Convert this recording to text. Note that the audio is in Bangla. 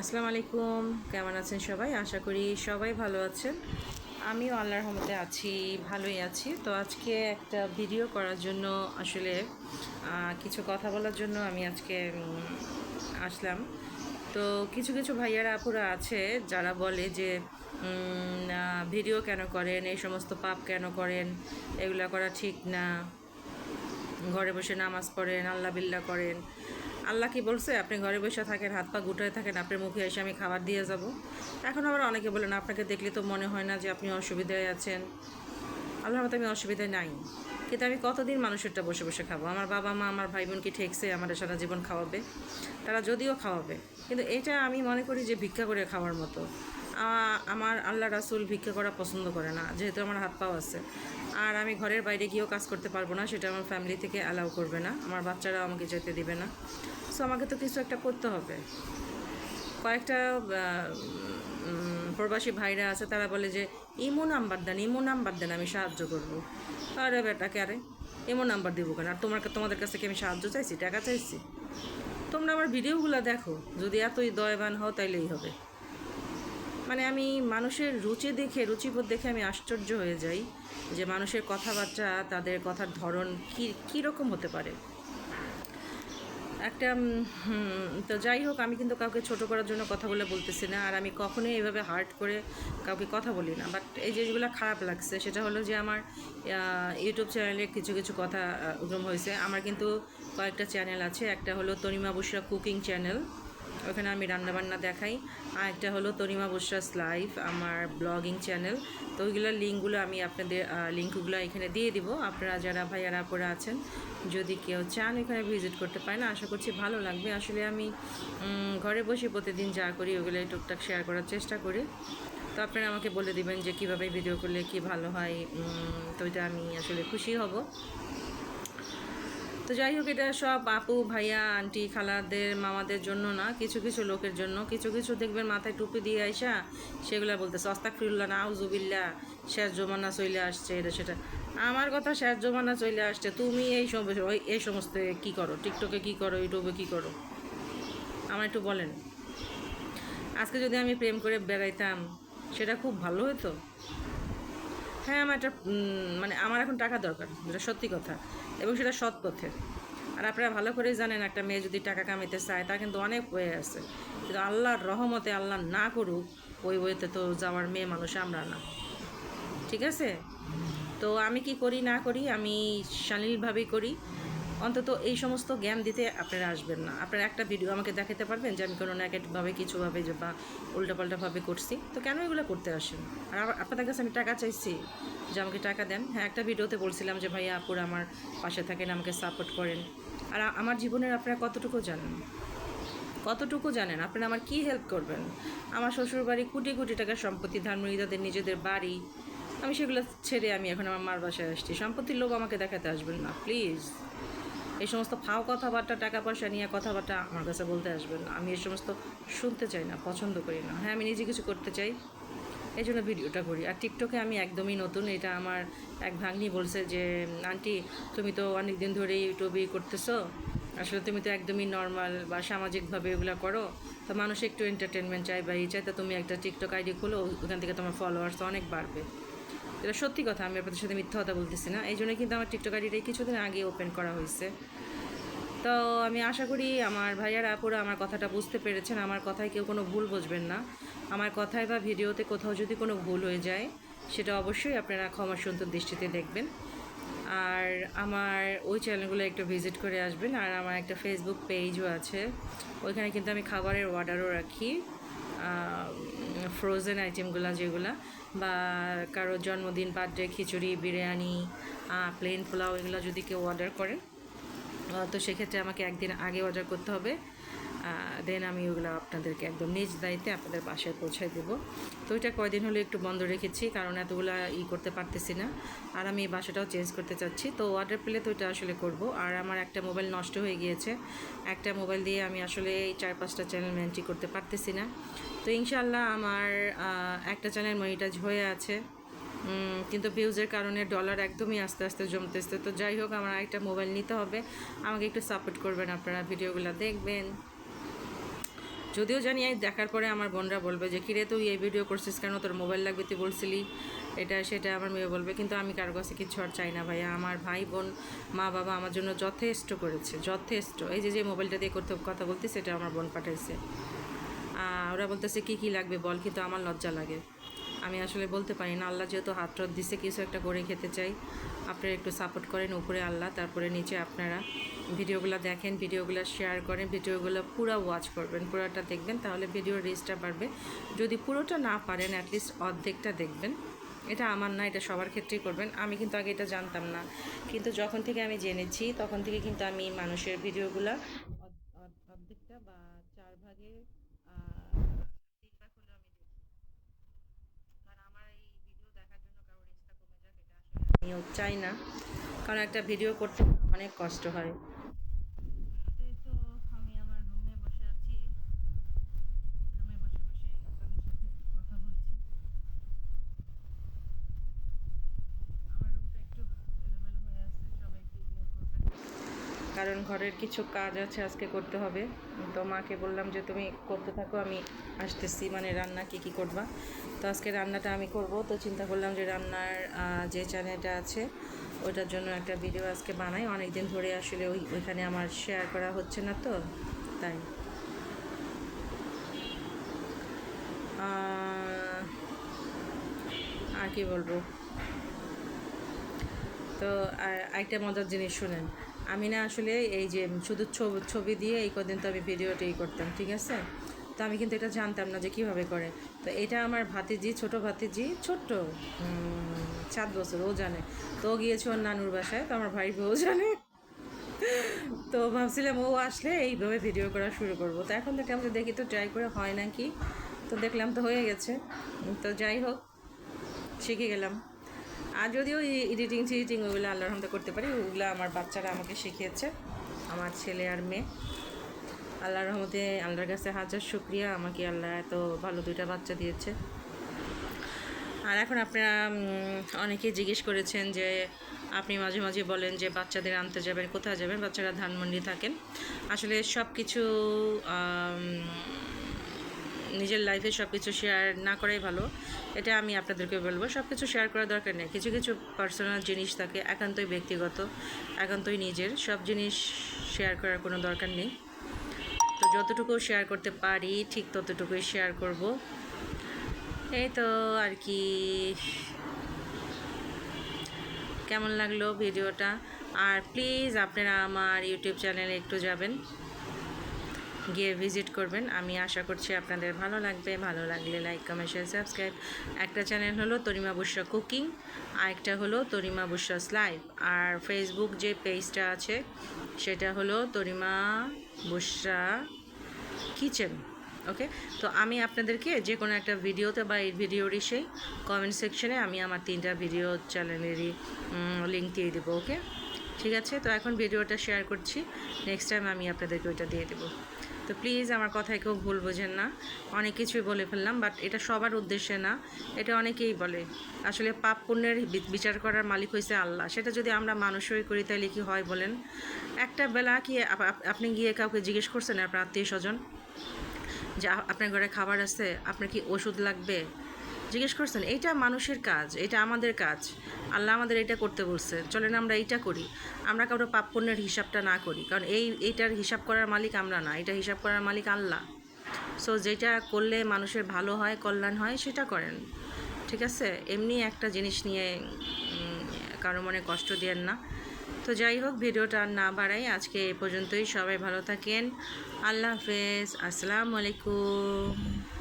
আসসালামু আলাইকুম। কেমন আছেন সবাই? আশা করি সবাই ভালো আছেন। আমিও আল্লাহর রহমতে আছি, ভালোই আছি। তো আজকে একটা ভিডিও করার জন্য আসলে কিছু কথা বলার জন্য আমি আজকে আসলাম। তো কিছু কিছু ভাইয়ারা আপুরা আছে যারা বলে যে ভিডিও কেন করেন, এই সমস্ত পাপ কেন করেন, এগুলা করা ঠিক না, ঘরে বসে নামাজ পড়েন, আল্লাহ বিল্লাহ করেন। আল্লাহ কি বলছে আপনি ঘরে বসে থাকেন, হাত পা গুটায় থাকেন, আপনার মুখে এসে আমি খাবার দিয়ে যাব? এখন আবার অনেকে বলেন আপনাকে দেখলে তো মনে হয় না যে আপনি অসুবিধায় আছেন। আল্লাহর মতো আমি অসুবিধায় নাই, কিন্তু আমি কতদিন মানুষেরটা বসে বসে খাবো? আমার বাবা মা আমার ভাই বোন কি ঠেকছে আমাদের সারা জীবন খাওয়াবে? তারা যদিও খাওয়াবে, কিন্তু এটা আমি মনে করি যে ভিক্ষা করে খাওয়ার মতো। আমার আল্লাহ রাসুল ভিক্ষা করা পছন্দ করে না, যেহেতু আমার হাত পাও আছে। আর আমি ঘরের বাইরে গিয়েও কাজ করতে পারবো না, সেটা আমার ফ্যামিলি থেকে অ্যালাউ করবে না, আমার বাচ্চারাও আমাকে যেতে দিবে না। সো আমাকে তো কিছু একটা করতে হবে। কয়েকটা প্রবাসী ভাইরা আছে, তারা বলে যে ইমো নাম্বার দেন, ইমো নাম্বার দেন, আমি সাহায্য করবো। আরে বেটাকে, আরে ইমো নাম্বার দিব কেন? আর তোমাদের কাছ থেকে আমি সাহায্য চাইছি, টাকা চাইছি? তোমরা আমার ভিডিওগুলো দেখো, যদি এতই দয়বান হও তাইলেই হবে। মানে আমি মানুষের রুচি দেখে, রুচিবোধ দেখে আমি আশ্চর্য হয়ে যাই যে মানুষের কথাবার্তা, তাদের কথার ধরন কীরকম হতে পারে। একটা তো যাই হোক, আমি কিন্তু কাউকে ছোট করার জন্য কথা বলে বলতেছি না, আর আমি কখনোই এভাবে হার্ট করে কাউকে কথা বলি না। বাট এই যেগুলো খারাপ লাগছে সেটা হলো যে আমার ইউটিউব চ্যানেলে কিছু কিছু কথা উদ্যম হয়েছে। আমার কিন্তু কয়েকটা চ্যানেল আছে। একটা হলো তনিমা বুশরা কুকিং চ্যানেল, ওখানে আমি রান্নাবান্না দেখাই। আর একটা হলো তনিমা বুশরাস লাইফ, আমার ব্লগিং চ্যানেল। তো ওইগুলোর লিঙ্কগুলো আমি আপনাদের লিঙ্কগুলো এখানে দিয়ে দিব। আপনারা যারা ভাইয়ারা পরে আছেন, যদি কেউ চান এখানে ভিজিট করতে পারেন, আশা করছি ভালো লাগবে। আসলে আমি ঘরে বসে প্রতিদিন যা করি ওগুলো টুকটাক শেয়ার করার চেষ্টা করি। তো আপনারা আমাকে বলে দিবেন যে কীভাবে ভিডিও করলে কি ভালো হয়, তো এটা আমি আসলে খুশি হব। তো যাই হোক, এটা সব আপু ভাইয়া আন্টি খালাদের মামাদের জন্য না, কিছু কিছু লোকের জন্য। কিছু কিছু দেখবেন মাথায় টুপি দিয়ে আইসা সেগুলো বলতেছে অস্তাগফিরুল্লাহ, নাউজুবিল্লাহ, শেষ জমানা চলে আসছে, এটা সেটা। আমার কথা শেষ জমানা চলে আসছে, তুমি এই সমস্ত কী করো? টিকটকে কী করো? ইউটিউবে কী করো? আমার একটু বলেন। আজকে যদি আমি প্রেম করে বেড়াইতাম সেটা খুব ভালো হতো। হ্যাঁ, আমার একটা মানে আমার এখন টাকা দরকার, যেটা সত্যি কথা, এবং সেটা সৎ পথে। আর আপনারা ভালো করেই জানেন, একটা মেয়ে যদি টাকা কামাইতে চায় তার কিন্তু অনেক ওয়ে আছে, কিন্তু আল্লাহর রহমতে, আল্লাহ না করুক, ওই ওয়েতে তো যাওয়ার মেয়ে মানুষ আমরা না। ঠিক আছে? তো আমি কি করি না করি, আমি শালীনভাবেই করি। অন্তত এই সমস্ত জ্ঞান দিতে আপনারা আসবেন না। আপনারা একটা ভিডিও আমাকে দেখাতে পারবেন যে আমি কোনো নেগেটিভভাবে কিছুভাবে যে বা উল্টাপাল্টাভাবে করছি? তো কেন এগুলো করতে আসেন? আর আপনাদের কাছে আমি টাকা চাইছি যে আমাকে টাকা দেন? হ্যাঁ, একটা ভিডিওতে বলছিলাম যে ভাইয়া আপুরা আমার পাশে থাকেন, আমাকে সাপোর্ট করেন। আর আমার জীবনের আপনারা কতটুকু জানেন? কতটুকু জানেন আপনারা আমার কী হেল্প করবেন? আমার শ্বশুরবাড়ি কোটি কোটি টাকার সম্পত্তি, ধানমন্ডিদের নিজেদের বাড়ি, আমি সেগুলো ছেড়ে আমি এখন আমার মার বাসায় আসছি। সম্পত্তির লোভ আমাকে দেখাতে আসবেন না প্লিজ। এই সমস্ত ফাও কথাবার্তা, টাকা পয়সা নিয়ে কথাবার্তা আমার কাছে বলতে আসবেন না। আমি এই সমস্ত শুনতে চাই না, পছন্দ করি না। হ্যাঁ, আমি নিজে কিছু করতে চাই, এই জন্য ভিডিওটা করি। আর টিকটকে আমি একদমই নতুন। এটা আমার এক ভাগ্নি বলছে যে আন্টি তুমি তো অনেক দিন ধরে ইউটিউবেই করতেছো, আসলে তুমি তো একদমই নর্মাল বা সামাজিকভাবে এগুলো করো, তো মানুষ একটু এন্টারটেনমেন্ট চাই বা এই চাই, তো তুমি একটা টিকটক আইডি খোলো, ওখান থেকে তোমার ফলোয়ার্স অনেক বাড়বে। এটা সত্যি কথা, আমি আপনাদের সাথে মিথ্যা কথা বলতেছি না। এই জন্য কিন্তু আমার টিকটক আইডিটাই কিছুদিন আগে ওপেন করা হয়েছে। তো আমি আশা করি আমার ভাইয়ারা আপুরা আমার কথাটা বুঝতে পেরেছেন। আমার কথায় কেউ কোনো ভুল বুঝবেন না। আমার কথায় বা ভিডিওতে কোথাও যদি কোনো ভুল হয়ে যায়, সেটা অবশ্যই আপনারা ক্ষমাসুন্দর দৃষ্টিতে দেখবেন। আর আমার ওই চ্যানেলগুলো একটু ভিজিট করে আসবেন। আর আমার একটা ফেসবুক পেজও আছে, ওইখানে কিন্তু আমি খাবারের অর্ডারও রাখি, ফ্রোজেন আইটেমগুলো যেগুলো, বা কারো জন্মদিন, বার্থডে, খিচুড়ি, বিরিয়ানি, প্লেন পোলাও, এগুলো যদি কেউ অর্ডার করেন, তো সেক্ষেত্রে আমাকে একদিন আগে অর্ডার করতে হবে। দেন আমি ওগুলো আপনাদেরকে একদম নিজ দায়িত্বে আপনাদের বাসায় পৌঁছায় দেবো। তো এটা কয়দিন হলো একটু বন্ধ রেখেছি, কারণ এতগুলো করতে পারতেছি না। আর আমি বাসাটাও চেঞ্জ করতে চাচ্ছি, তো অর্ডার পেলে তো এটা আসলে করব। আর আমার একটা মোবাইল নষ্ট হয়ে গিয়েছে, একটা মোবাইল দিয়ে আমি আসলে এই 4-5টা চ্যানেল মেনটেন করতে পারতেছি না। তো ইনশাল্লাহ আমার একটা চ্যানেল মনিটাইজ হয়ে আছে, কিন্তু ভিউজের কারণে ডলার একদমই আস্তে আস্তে জমতেছে। তো যাই হোক, আমার একটা মোবাইল নিতে হবে। আমাকে একটু সাপোর্ট করবেন আপনারা, ভিডিওগুলো দেখবেন। যদিও জানি এই দেখার পরে আমার বোনরা বলবে যে কিরে তুই এই ভিডিও করছিস কেন, তোর মোবাইল লাগবে তুই বলছিলি এটা সেটা, আমার মেয়ে বলবে, কিন্তু আমি কারো কাছে কিছু আর চাই না ভাইয়া। আমার ভাই বোন মা বাবা আমার জন্য যথেষ্ট করেছে, যথেষ্ট। এই যে মোবাইলটা দিয়ে করতে কথা বলতে, সেটা আমার বোন পাঠাইছে। ওরা বলতেছে কী কী লাগবে বল, কিন্তু আমার লজ্জা লাগে, আমি আসলে বলতে পারি না। আল্লাহ যেহেতু হাত রত দিছে, কিছু একটা করে খেতে চাই। আপনারা একটু সাপোর্ট করেন, উপরে আল্লাহ, তারপরে নিচে আপনারা ভিডিওগুলো দেখেন, ভিডিওগুলো শেয়ার করেন, ভিডিওগুলো পুরো ওয়াচ করবেন, পুরোটা দেখবেন, তাহলে ভিডিওর রিচটা বাড়বে। যদি পুরোটা না পারেন অ্যাটলিস্ট অর্ধেকটা দেখবেন। এটা আমার না, এটা সবার ক্ষেত্রেই করবেন। আমি কিন্তু আগে এটা জানতাম না, কিন্তু যখন থেকে আমি জেনেছি তখন থেকে কিন্তু আমি মানুষের ভিডিওগুলো অর্ধেকটা বা 4 ভাগে 3 ভাগ হলেও আমি দেখি। কারণ আমার এই ভিডিও দেখার জন্য কারোর রিচটা কমে যাক, এটা আসলে আমিও চাই না। কারণ একটা ভিডিও করতে অনেক কষ্ট হয়। এই তো আমি আমার রুমে বসে আছি, রুমে বসে বসে আপনাদের সাথে কথা বলছি। আমার রুমটা একটু এলোমেলো হয়ে আছে, সবাই একটু ইগনোর করবেন, কারণ ঘরের কিছু কাজ আছে আজকে করতে হবে। তো মাকে বললাম যে তুমি করতে থাকো, আমি আসতেছি, মানে রান্না কী কী করবা। তো আজকে রান্নাটা আমি করব, তো চিন্তা করলাম যে রান্নার যে চ্যানেলটা আছে ওইটার জন্য একটা ভিডিও আজকে বানাই। অনেক দিন ধরে আসলে ওইখানে আমার শেয়ার করা হচ্ছে না, তো তাই আর কি বলবো। তো একটা মজার জিনিস শুনেন, আমি না আসলে এই যে শুধু ছবি দিয়ে এই কদিন তো আমি ভিডিওটাই করতাম, ঠিক আছে। তো আমি কিন্তু এটা জানতাম না যে কীভাবে করে। তো এটা আমার ভাতিজি, ছোট ভাতিজি, ছোট্ট 7 বছর, ও জানে। তো ও গিয়েছে ওর নানুর বাসায়, তো আমার ভাই বউ জানে। তো ভাবছিলাম ও আসলে এইভাবে ভিডিও করা শুরু করব। তো এখন থেকে আমি দেখি তো ট্রাই করে হয় নাকি, তো দেখলাম তো হয়ে গেছে। তো যাই হোক, শিখে গেলাম। আর যদিও এডিটিং টিডিটিং ওগুলো আল্লাহর রহমতে করতে পারি, ওগুলো আমার বাচ্চারা আমাকে শিখিয়েছে, আমার ছেলে আর মেয়ে। আল্লাহর রহমতে আল্লাহর কাছে হাজার শুকরিয়া, আমাকে আল্লাহ এত ভালো 2টা বাচ্চা দিয়েছে। আর এখন আপনারা অনেকেই জিজ্ঞেস করেছেন যে আপনি মাঝে মাঝে বলেন যে বাচ্চাদের আনতে যাবেন, কোথায় যাবেন, বাচ্চারা ধানমন্ডি থাকেন। আসলে সব কিছু নিজের লাইফে সব কিছু শেয়ার না করাই ভালো, এটা আমি আপনাদেরকে বলবো। সব কিছু শেয়ার করার দরকার নেই, কিছু কিছু পার্সোনাল জিনিস থাকে, একান্তই ব্যক্তিগত, একান্তই নিজের, সব জিনিস শেয়ার করার কোনো দরকার নেই। তো যতটুকু শেয়ার করতে পারি ঠিক ততটুকুই শেয়ার করব, এই তো আর কি। কেমন লাগলো ভিডিওটা? আর প্লিজ আপনারা আমার ইউটিউব চ্যানেলে একটু যাবেন, গিয়ে ভিজিট করবেন, আমি আশা করছি আপনাদের ভালো লাগবে। ভালো লাগলে লাইক কমেন্ট শেয়ার সাবস্ক্রাইব। একটা চ্যানেল হলো তরিমা বুশরা কুকিং, আরেকটা হলো তরিমা বুশরাস লাইভ, আর ফেসবুক যে পেজটা আছে সেটা হলো তরিমা বুশরা কিচেন। ওকে, তো আমি আপনাদেরকে যে কোনো একটা ভিডিওতে বা এই ভিডিওরই সেই কমেন্ট সেকশনে আমি আমার 3টা ভিডিও চ্যানেলেরই লিঙ্ক দিয়ে দেবো। ওকে, ঠিক আছে। তো এখন ভিডিওটা শেয়ার করছি, নেক্সট টাইম আমি আপনাদেরকে ওইটা দিয়ে দেবো। তো প্লিজ আমার কথায় কেউ ভুল বোঝেন না, অনেক কিছুই বলে ফেললাম, বাট এটা সবার উদ্দেশ্যে না, এটা অনেকেই বলে। আসলে পাপ পুণ্যের বিচার করার মালিক হয়েছে আল্লাহ, সেটা যদি আমরা মানুষই করি তাহলে কি হয় বলেন? একটা বেলা কি আপনি গিয়ে কাউকে জিজ্ঞেস করছেন, আপনার আত্মীয় স্বজন, যে আপনার ঘরে খাবার আছে, আপনার কি ওষুধ লাগবে, জিজ্ঞেস করছেন? এইটা মানুষের কাজ, এটা আমাদের কাজ, আল্লাহ আমাদের এটা করতে বলছে, চলেন আমরা এইটা করি। আমরা কারো পাপ পুণ্যের হিসাবটা না করি, কারণ এইটার হিসাব করার মালিক আমরা না, এটা হিসাব করার মালিক আল্লাহ। সো যেটা করলে মানুষের ভালো হয়, কল্যাণ হয়, সেটা করেন, ঠিক আছে। এমনি একটা জিনিস নিয়ে কারো মনে কষ্ট দেন না। তো যাই হোক, ভিডিওটা আর না বাড়াই, আজকে এই পর্যন্তই। সবাই ভালো থাকেন, আল্লাহ হাফেজ, আসসালামু আলাইকুম।